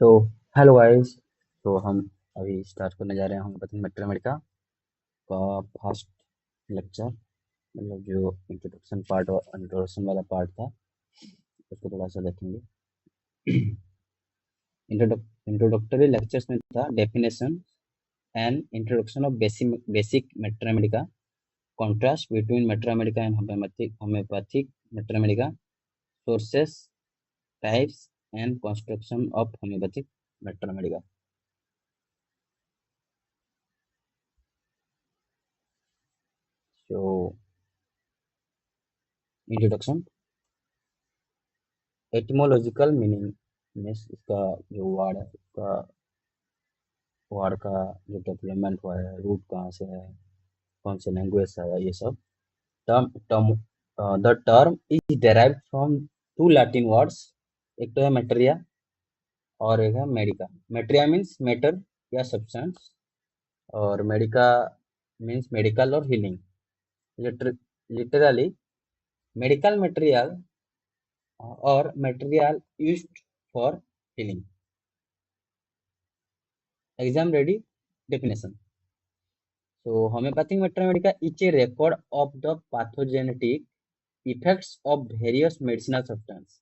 So hello guys. तो हम अभी स्टार्ट करने जा रहे हैं होम्योपैथिक मैथमेटिका का फर्स्ट लेक्चर। मतलब जो इंट्रोडक्शन पार्ट और इंट्रोडक्शन वाला पार्ट था उसको थोड़ा सा देखेंगे। इंट्रोडक्टरी लेक्चर्स में था definition and introduction of basic materia medica, contrast between materia medica and homeopathic materia medica, sources, types and construction of homeopathic materia medica. So introduction. Etymological meaning means इसका जो वर्ड है उसका वर्ड का जो डेवलपमेंट हुआ है, रूट कहाँ से है, कौन से लैंग्वेज से है, ये सब। Term term the term is derived from two Latin words. एक तो है मेटेरिया और एक है मेडिका। मेटेरिया मीन्स मैटर या सब्सटेंस, और मेडिका मीन्स मेडिकल और हीलिंग। लिटरली मेडिकल मटेरियल और material used for healing. Exam ready definition. So, homeopathic mathematica is a record of the pathogenetic effects of various medicinal substances.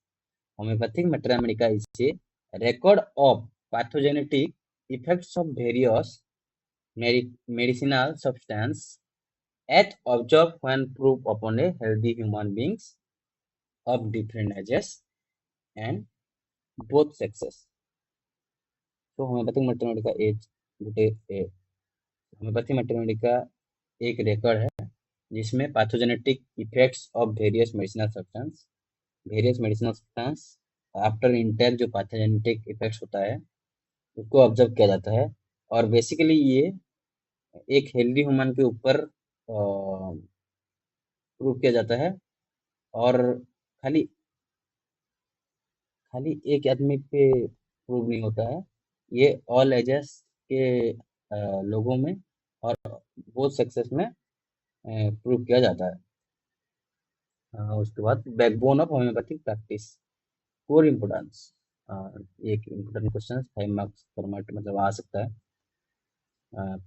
Homeopathic mathematica is a record of pathogenetic effects of various medicinal substances as observed when proved upon a healthy human beings of different ages and both sexes. So, homeopathic mathematica is homeopathy Mathematica एक record है जिसमें pathogenetic effects of various medicinal substance after intake जो pathogenetic effects होता है उसको observe किया जाता है। और बेसिकली ये एक हेल्दी ह्यूमन के ऊपर प्रूव किया जाता है। और खाली खाली एक आदमी पे प्रूव नहीं होता है, ये ऑल एजेस के लोगों में और बहुत सक्सेस में प्रूव किया जाता है। उसके बाद backbone of homeopathic practice, core importance. एक इम्पोर्टेंट क्वेश्चन 5 मार्क्स फॉर्मेट मतलब आ सकता है।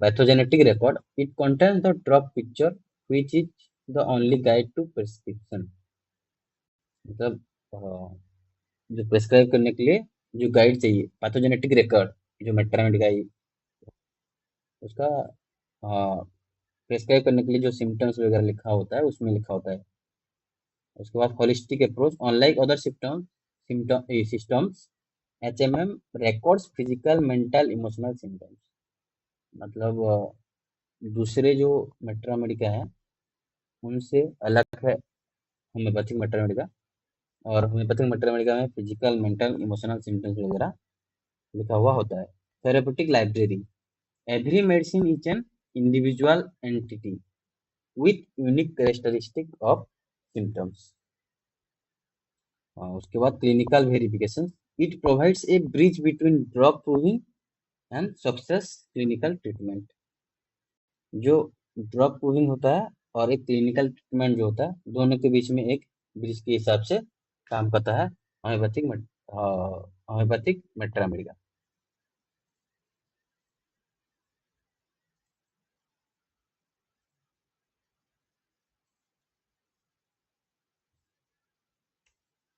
Pathogenetic record, it contains the drug picture which is the only guide to prescription. मतलब जो प्रिस्क्राइब करने के लिए जो गाइड चाहिए, पैथोजेनेटिक रिकॉर्ड जो मेट्रामेडिका उसका प्रिस्क्राइब करने के लिए जो सिम्टम्स वगैरह लिखा होता है उसमें लिखा होता है। उसके बाद holistic approach, unlike other systems HMM records physical mental emotional symptoms. मतलब दूसरे जो मेट्रामेडिका है उनसे अलग है होम्योपैथिक मेट्रामेडिका। और होम्योपैथिक मेट्रामेडिका में फिजिकल मेंटल इमोशनल सिम्टम्स वगैरह लिखा हुआ होता है। Therapeutic library, every medicine is an individual entity with unique characteristic of symptoms. उसके बाद clinical verification, it provides a bridge between drug proving and success clinical treatment. जो drug proving होता है और एक क्लिनिकल ट्रीटमेंट जो होता है दोनों के बीच में एक ब्रिज के हिसाब से काम करता है होम्योपैथिक मेट्रामेडिका।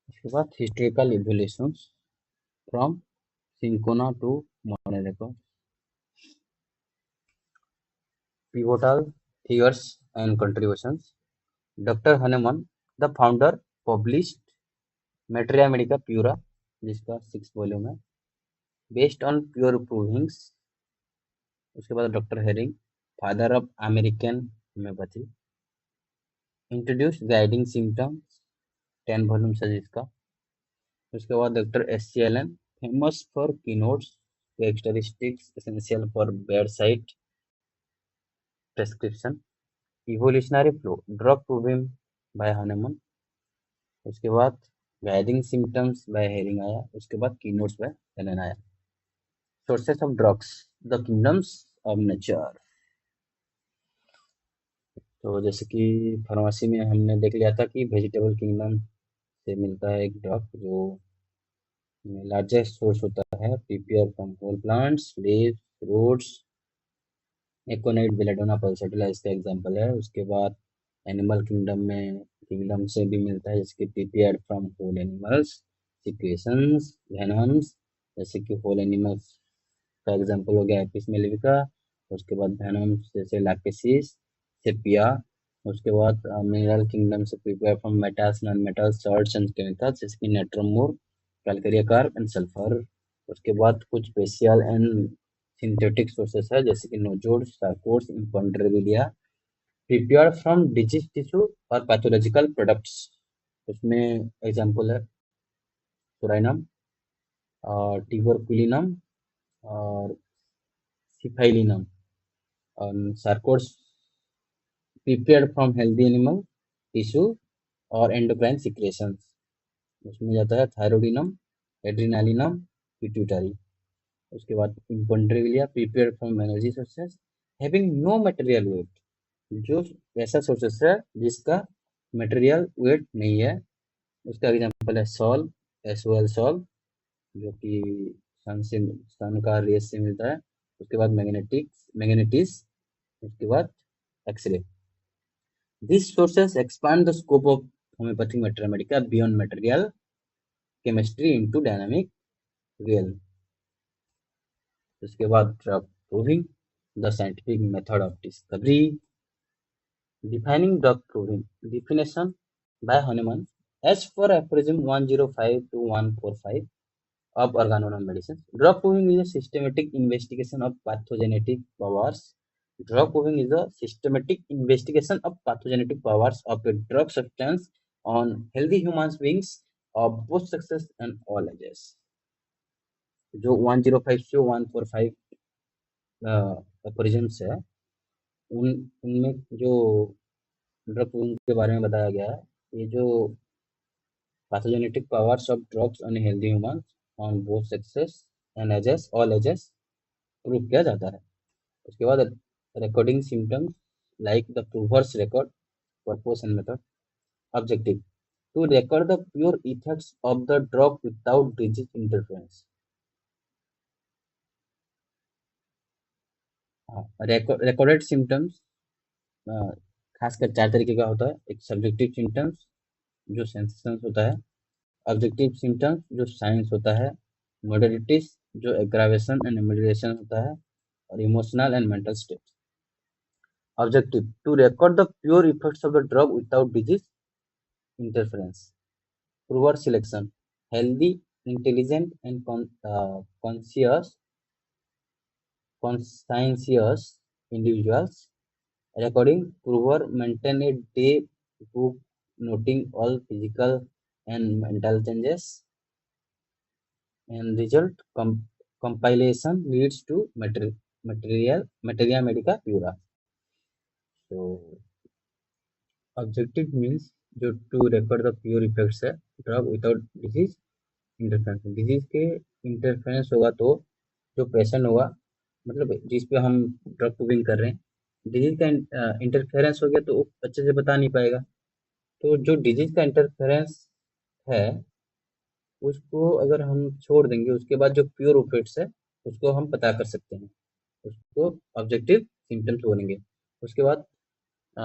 उसके बाद historical evolution from cinchona to modern, pivotal figures and contributions. Dr. Hahnemann, the founder, published Materia Medica Pura, जिसका 6 वॉल्यूम है, बेस्ड ऑन प्योर प्रूविंग्स। उसके बाद doctor Hering, father of American homeopathy, introduce guiding symptoms, 10 volumes है जिसका। उसके बाद doctor S C Allen, famous for keynotes, characteristics essential for bed side prescription, evolutionary flow, drug proving by Hahnemann. उसके बाद guiding symptoms by Hering आया। उसके बाद keynotes by Allen आया। Sources of drugs, the kingdoms of nature. तो जैसे कि pharmacy में हमने देख लिया था कि वेजिटेबल किंगडम से मिलता है एक ड्रग जो लार्जेस्ट सोर्स होता है PPR from whole plants, leaves, roots, aconite, belladonna pulsatilla इसका एग्जांपल है। उसके बाद एनिमल किंगडम से भी मिलता है, जैसे कि PPR from whole animals, secretions, venoms, जैसे कि होल एनिमल्स का एग्जांपल हो गया एपिस मेलिफिका। उसके बाद वेनम्स जैसे लैक्टेसिस, सेपिया। उसके बाद मिनरल किंगडम से prepare from metals, non metals, salts and chemicals, जैसे कि नाइट्रोमोर, कैलकारिया कार्ब एंड सल्फर। उसके बाद कुछ स्पेशल एंड सिंथेटिक सोर्सेस है, जैसे कि nosodes, sarcodes, imponderabilia, prepared from disease tissue और पैथोलॉजिकल प्रोडक्ट्स। उसमें एग्जांपल है सुराइनम और ट्यूबरकुलिनम और सिफाइलिनम। और sarcodes prepared from healthy animal tissue और एंडोक्राइन सिक्रेशंस। उसमें जाता है थायरोडिनम, एड्रिनालिनम, पिट्यूटरी। उसके बाद imponderabilia prepared from energy sources having no material weight, जो ऐसा सोर्सेस है जिसका मटेरियल वेट नहीं है। उसका एग्जांपल है सॉल, एसओएल सॉल, जो कि सन का रेस से मिलता है। उसके बाद मैग्नेटिस। उसके बाद x ray. These sources expand the scope of homeopathic mathematics beyond material chemistry into dynamic realm. उसके बाद drug proving, the scientific method of discovery. Defining drug proving. Definition by Hahnemann. As per aphorism 105 to 145 of Organonom Medicine, drug proving is a systematic investigation of pathogenetic powers. Drug proving is a systematic investigation of pathogenetic powers of a drug substance on healthy human beings of both sexes and all ages. जो 105 से 145 aphorisms है, उनमें जो drug proving के बारे में बताया गया है, ये जो pathogenetic powers of drugs on healthy humans on both sexes and ages all ages prove किया जाता है। उसके बाद recording symptoms like the prover's record, purpose and method. Objective: to record the pure effects of the drug without disease interference. Recorded symptoms खासकर 4 तरीके का होता है। एक सब्जेक्टिव सिम्टम्स जो सेंसेशंस होता है, ऑब्जेक्टिव सिम्टम्स जो साइंस होता है, मोडालिटीज जो एग्रावेशन एंड इमिडिएशन होता है, और emotional and mental state. Objective: to record the pure effects of the drug without disease interference. Prover selection: healthy, intelligent, and conscientious individuals. Recording: prover maintain a day book noting all physical and mental changes. And result: compilation leads to materia medica pura. So objective means जो to record the pure effects है drug without disease interference. Disease के interference होगा तो जो patient होगा, मतलब जिस पे हम ड्रग प्रूविंग कर रहे हैं, डिजीज का इंटरफेरेंस हो गया तो वो अच्छे से बता नहीं पाएगा। तो जो डिजीज का इंटरफेरेंस है उसको अगर हम छोड़ देंगे, उसके बाद जो प्योर इफेक्ट्स है उसको हम पता कर सकते हैं, उसको ऑब्जेक्टिव सिम्टम्स बोलेंगे। उसके बाद अ,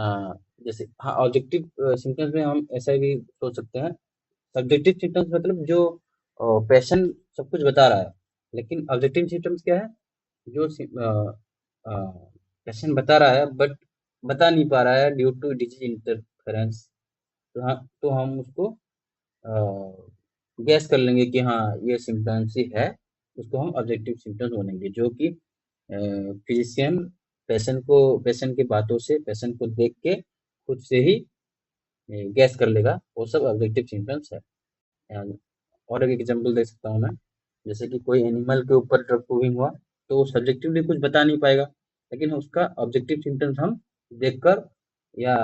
जैसे हाँ, ऑब्जेक्टिव सिम्टम्स में हम ऐसा भी सोच सकते हैं। सब्जेक्टिव सिम्टम्स मतलब जो पेशेंट सब कुछ बता रहा है, लेकिन ऑब्जेक्टिव सिम्टम्स क्या है, जो पेशेंट बता रहा है बट बता नहीं पा रहा है ड्यू टू डिजीज इंटरफेरेंस। तो हाँ, तो हम उसको गैस कर लेंगे कि हाँ ये सिम्टम्स ही है, उसको हम ऑब्जेक्टिव सिम्टम्स बोलेंगे। जो कि फिजिशियन पेशेंट की बातों से, पेशेंट को देख के खुद से ही गैस कर लेगा, वो सब ऑब्जेक्टिव सिम्टम्स है। And और एक एग्जांपल दे सकता हूँ मैं, जैसे कि कोई एनिमल के ऊपर ड्रग प्रूविंग हुआ तो वो सब्जेक्टिवली कुछ बता नहीं पाएगा, लेकिन उसका ऑब्जेक्टिव सिम्टम्स हम देखकर या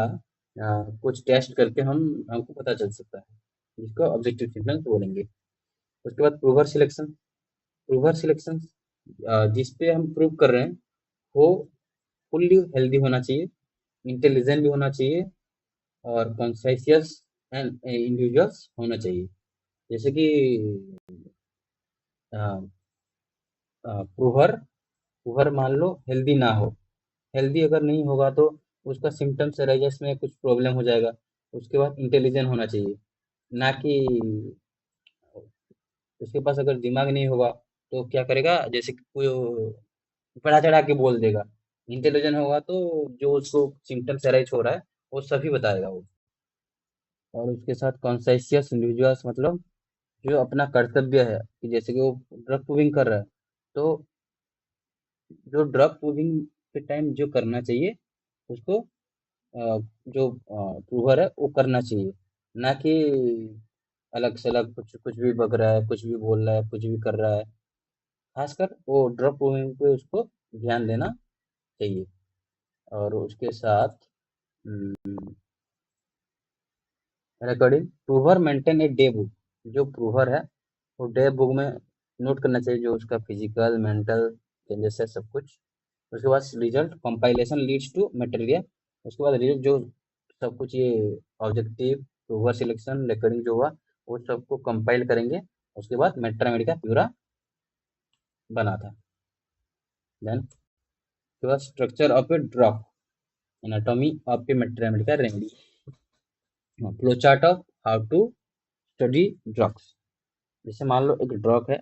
कुछ टेस्ट करके हमको पता चल सकता है, जिसको ऑब्जेक्टिव सिम्टम्स बोलेंगे। उसके बाद प्रूवर सिलेक्शन जिस पे हम प्रूव कर रहे हैं वो फुल्ली हेल्दी होना चाहिए, इंटेलिजेंट भी होना चाहिए और कॉन्शियस एंड इंडिविजुअल्स होना चाहिए। जैसे कि पुअर पुअर मान लो हेल्दी ना हो, हेल्दी अगर नहीं होगा तो उसका सिम्टम्स अराइजेस में कुछ प्रॉब्लम हो जाएगा। उसके बाद इंटेलिजेंट होना चाहिए, ना कि उसके पास अगर दिमाग नहीं होगा तो क्या करेगा, जैसे कि कोई बढ़ा चढ़ा के बोल देगा। इंटेलिजेंट होगा तो जो उसको सिम्टम्स अराइज हो रहा है वो सभी बताएगा वो। और उसके साथ कॉन्शियस इंडिविजुअल्स मतलब जो अपना कर्तव्य है, कि जैसे कि वो ड्रग पुलिंग कर रहा है, तो जो ड्रग पुलिंग के टाइम जो करना चाहिए उसको जो प्रूवर है वो करना चाहिए, ना कि अलग से अलग कुछ कुछ भी बक रहा है, कुछ भी बोल रहा है, कुछ भी कर रहा है। खासकर वो ड्रग पुलिंग पे उसको ध्यान देना चाहिए। और उसके साथ recording prover maintain a day book. जो प्रूवर है वो डे बुक में नोट करना चाहिए जो उसका फिजिकल मेंटल चेंजेस है सब कुछ। उसके बाद result compilation leads to material. उसके बाद रिजल्ट जो सब कुछ ये ऑब्जेक्टिव प्रूवर सिलेक्शन रिकॉर्डिंग जो हुआ वो सबको कंपाइल करेंगे। उसके बाद मेट्रामेडिका प्यूरा बना था। देन उसके बाद structure of a drug, anatomy of a materia medica remedy, flow chart of how to study drugs. जैसे मान लो एक ड्रग है,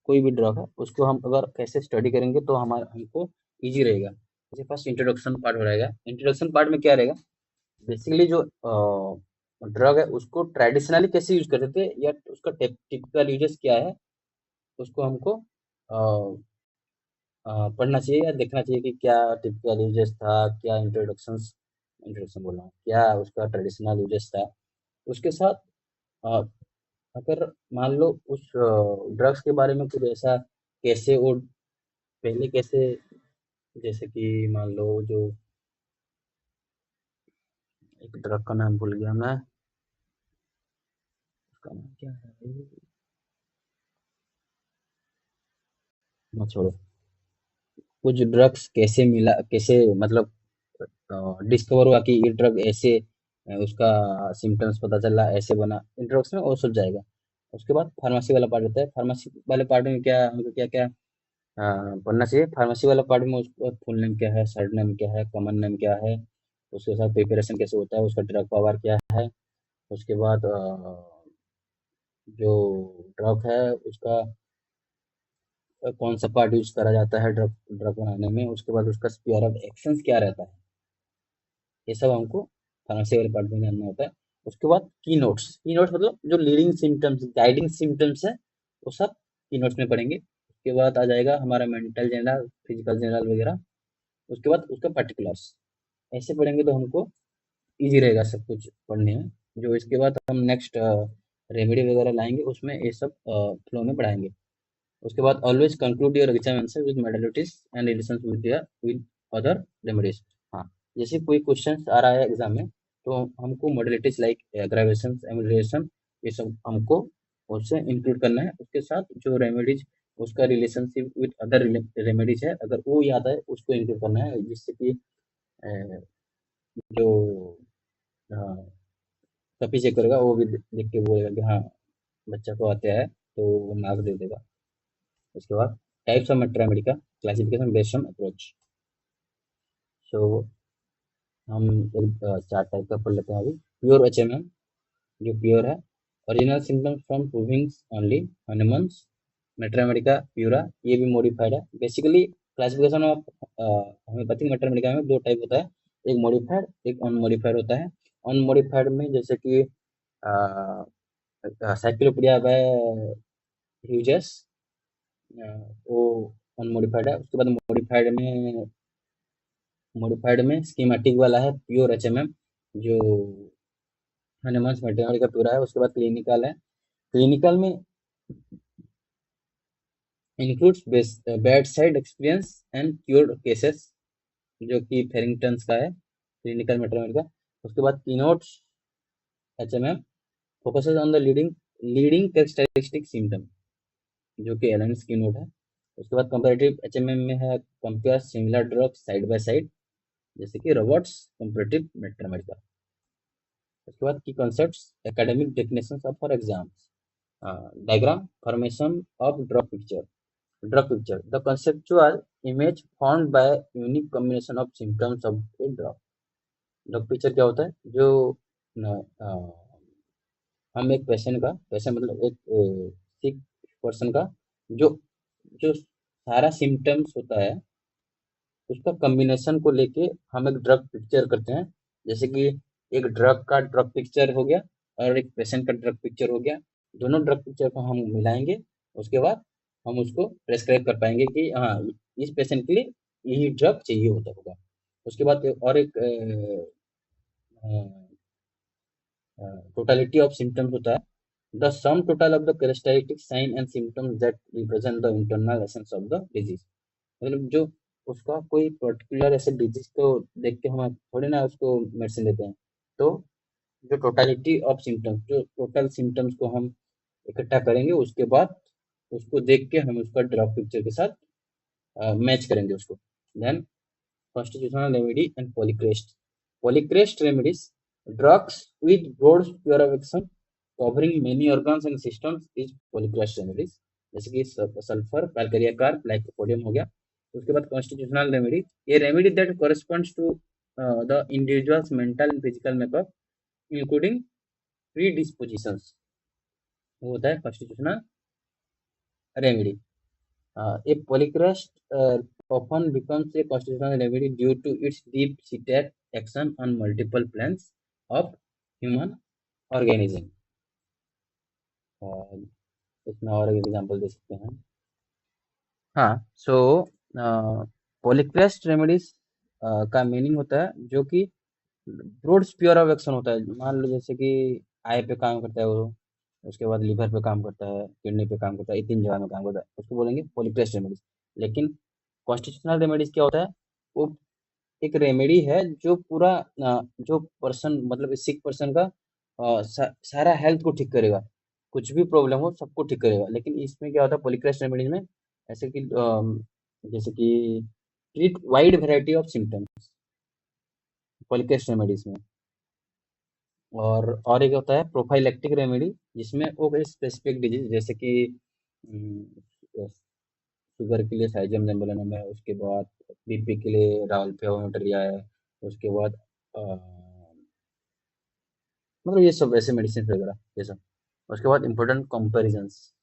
कोई भी ड्रग है, उसको हम अगर कैसे स्टडी करेंगे तो हमारा हमको इजी रहेगा। जैसे फर्स्ट इंट्रोडक्शन पार्ट हो रहेगा। इंट्रोडक्शन पार्ट में क्या रहेगा, बेसिकली जो ड्रग है उसको ट्रेडिशनली कैसे यूज करते थे या उसका टिपिकल यूजेस क्या है, उसको हमको पढ़ना चाहिए या देखना चाहिए कि क्या टिपिकल यूजेस था, क्या इंट्रोडक्शन बोल रहा हूँ, क्या उसका ट्रेडिशनल यूजेस था। उसके साथ अ, अगर मान लो उस ड्रग्स के बारे में कुछ ऐसा, कैसे वो पहले कैसे, जैसे कि मान लो जो एक ड्रग का नाम भूल गया मैं, उसका नाम क्या है, मत छोड़ो। कुछ ड्रग्स कैसे मिला, कैसे मतलब डिस्कवर हुआ कि ये ड्रग ऐसे उसका सिम्टम्स पता चला, ऐसे बना, इंट्रोडक्शन में वो सब जाएगा। उसके बाद फार्मेसी वाला पार्ट होता है। फार्मेसी वाले पार्ट में क्या हमको क्या क्या पढ़ना चाहिए। फार्मेसी वाला पार्ट में उसका फुल नेम क्या है, सर्ड नेम क्या है, कॉमन नेम क्या है, उसके साथ प्रिपरेशन कैसे होता है, उसका ड्रग पावर क्या है। उसके बाद जो ड्रग है उसका कौन सा पार्ट यूज करा जाता है ड्रग ड्रग बनाने में। उसके बाद उसका स्पीयर ऑफ एक्शंस क्या रहता है, ये सब हमको फार्मेसी वाले पार्ट में जानना होता है। उसके बाद की नोट्स मतलब जो लीडिंग सिम्टम्स गाइडिंग सिम्टम्स है वो सब की नोट्स में पढ़ेंगे। उसके बाद आ जाएगा हमारा मेंटल जनरल, फिजिकल जनरल वगैरह। उसके बाद उसका पर्टिकुलर्स, ऐसे पढ़ेंगे तो हमको इजी रहेगा सब कुछ पढ़ने में। जो इसके बाद हम नेक्स्ट रेमेडी वगैरह लाएंगे उसमें ये सब फ्लो में पढ़ाएंगे। उसके बाद always conclude your exam answer with modalities and relations with other remedies. हाँ, जैसे कोई क्वेश्चन आ रहा है एग्जाम में तो हमको मॉडलिटीज लाइक एग्रावेशन एमुलेशन ये सब हमको उससे इंक्लूड करना है। उसके साथ जो रेमेडीज उसका रिलेशनशिप विद अदर रेमेडीज है अगर वो याद है उसको इंक्लूड करना है, जिससे कि जो कॉपी चेक करेगा वो भी देख के बोलेगा कि हाँ बच्चा को आता है तो वो मार्क्स दे देगा। उसके बाद types of materia medica classification based on approach. So हम एक चार टाइप का पढ़ लेते हैं अभी। प्योर एचएमएम जो प्योर है, original symptoms from proving only Hahnemann's. Materia medica pura ये भी मॉडिफाइड है। Basically classification of homeopathic materia medica में दो टाइप होता है, एक मॉडिफाइड एक अनमॉडिफाइड होता है। अनमॉडिफाइड में जैसे कि साइक्लोपीडिया बाय ह्यूजेस, वो अनमोडिफाइड है। उसके बाद मॉडिफाइड में स्कीमेटिक वाला है प्योर एचएमएम जो हनुमान मेटेरियल का पूरा है। उसके बाद क्लिनिकल है। क्लिनिकल में includes bed side experience and cured cases जो कि फेरिंगटन्स का है क्लिनिकल मेटेरियल का। उसके बाद keynotes HMM focuses on the leading characteristic symptom जो कि एलेंस कीनोट है। उसके बाद कंपैरेटिव एचएमएम में है compare similar drugs side by side जैसे कि रोबोट्स कंपैरेटिव मेट्रामेडिका। उसके बाद की concepts academic definitions of for exams. Diagram, formation of drug picture. Drug picture, the conceptual image formed by a unique combination of symptoms of a drug. Drug picture क्या होता है? जो हम एक पेशेंट मतलब एक सिक पर्सन का जो जो सारा सिम्टम्स होता है उसका कॉम्बिनेशन को लेके हम एक ड्रग पिक्चर करते हैं। जैसे कि एक ड्रग का ड्रग पिक्चर हो गया और एक पेशेंट का ड्रग पिक्चर हो गया। दोनों ड्रग पिक्चर को हम मिलाएंगे, उसके बाद हम उसको प्रेस्क्राइब कर पाएंगे कि हाँ, इस पेशेंट के लिए यही ड्रग चाहिए होता होगा। उसके बाद और एक टोटलिटी ऑफ सिम्टम्स होता है, the sum total of the characteristic sign and symptoms that represent the internal essence of the disease. मतलब जो उसका कोई पर्टिकुलर ऐसे डिजीज को देख के हम थोड़ी ना उसको मेडिसिन देते हैं। तो जो टोटलिटी ऑफ सिम्टम्स, जो टोटल सिम्टम्स को हम इकट्ठा करेंगे, उसके बाद उसको देख के हम उसका ड्रग पिक्चर के साथ मैच करेंगे उसको। Then constitutional remedy and polycrest. Polycrest remedies, drugs with broad sphere of action covering many organs and systems is polycrest remedies. जैसे कि सल्फर, कैलकेरिया कार्ब, लाइकोपोडियम हो गया। उसके बाद constitutional remedy, a remedy that corresponds to the individual's mental and physical makeup including predispositions, वो होता है constitutional remedy. A polycrest often becomes a constitutional remedy due to its deep-seated action on multiple planes of human organism. इसमें और एक example दे सकते हैं। हाँ, सो polycrest remedies का मीनिंग होता है जो कि ब्रॉड स्पीयर ऑफ एक्शन होता है। मान लो जैसे कि आई पे काम करता है वो, उसके बाद लिवर पे काम करता है, किडनी पे काम करता है, ये 3 जगह में काम करता है, उसको बोलेंगे पॉलीक्रेस्ट रेमेडीज। लेकिन कॉन्स्टिट्यूशनल रेमेडीज क्या होता है? वो एक रेमेडी है जो पूरा जो पर्सन मतलब सिक पर्सन का सारा हेल्थ को ठीक करेगा, कुछ भी प्रॉब्लम हो सबको ठीक करेगा। लेकिन इसमें क्या होता है पॉलीक्रेस्ट रेमेडीज में, ऐसे कि जैसे कि treat wide variety of symptoms polycrest remedies में। और एक होता है प्रोफाइलेक्टिक रेमेडी, जिसमें वो कोई स्पेसिफिक डिजीज जैसे कि शुगर के लिए साइजम जेम्बुलिनम है, उसके बाद बीपी के लिए राउल्फेओमेट्रिया है, उसके बाद मतलब ये सब ऐसे मेडिसिन वगैरह ये सब। उसके बाद इम्पोर्टेंट कंपैरिजंस,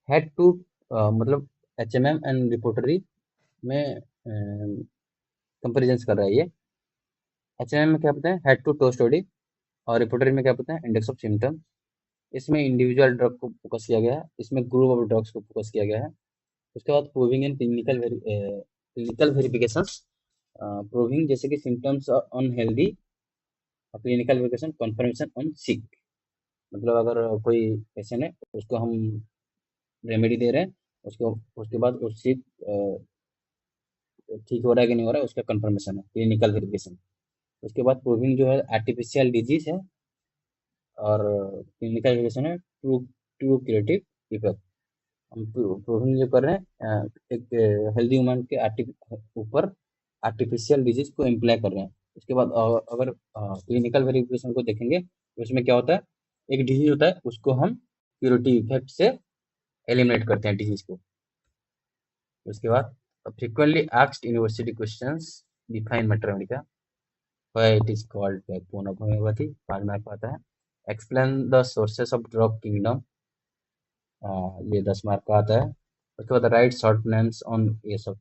हेड टू मतलब एचएमएम एंड रिपोर्टरी में कंपैरिजंस कर रहा है ये। एचएमएम में क्या पता है? Head to toe study. और रिपोर्टरी में क्या पता है? Index of symptom. इसमें इंडिविजुअल ड्रग को फोकस किया गया है, इसमें ग्रुप ऑफ ड्रग्स को फोकस किया गया है। उसके बाद proving and clinical verifications, proving जैसे कि symptoms on healthy, clinical verification confirmation on सिक। मतलब अगर कोई पेशेंट है उसको हम रेमेडी दे रहे हैं, उसको उसके बाद वो सिक ठीक हो रहा है कि नहीं हो रहा है उसका कंफर्मेशन है, क्लिनिकल वेरिफिकेशन। उसके बाद प्रूविंग जो है आर्टिफिशियल डिजीज है, और क्लिनिकल वेरिफिकेशन है ट्रू ट्रू क्यूरेटिव इफेक्ट। हम प्रूविंग जो कर रहे हैं एक हेल्दी ह्यूमन के ऊपर आर्टिफिशियल डिजीज को इम्प्लाई कर रहे हैं। उसके बाद अगर क्लिनिकल वेरिफिकेशन को देखेंगे तो उसमें क्या होता है? एक डिजीज होता है उसको हम क्यूरेटिव इफेक्ट से एलिमिनेट करते हैं डिजीज को। उसके बाद frequently asked university questions, define matter Medica, why it is called backbone of homeopathy, 5 mark का आता है। Explain the sources of drug kingdom, ये 10 मार्क का आता है। उसके बाद राइट शॉर्ट नेम्स ऑन ये सब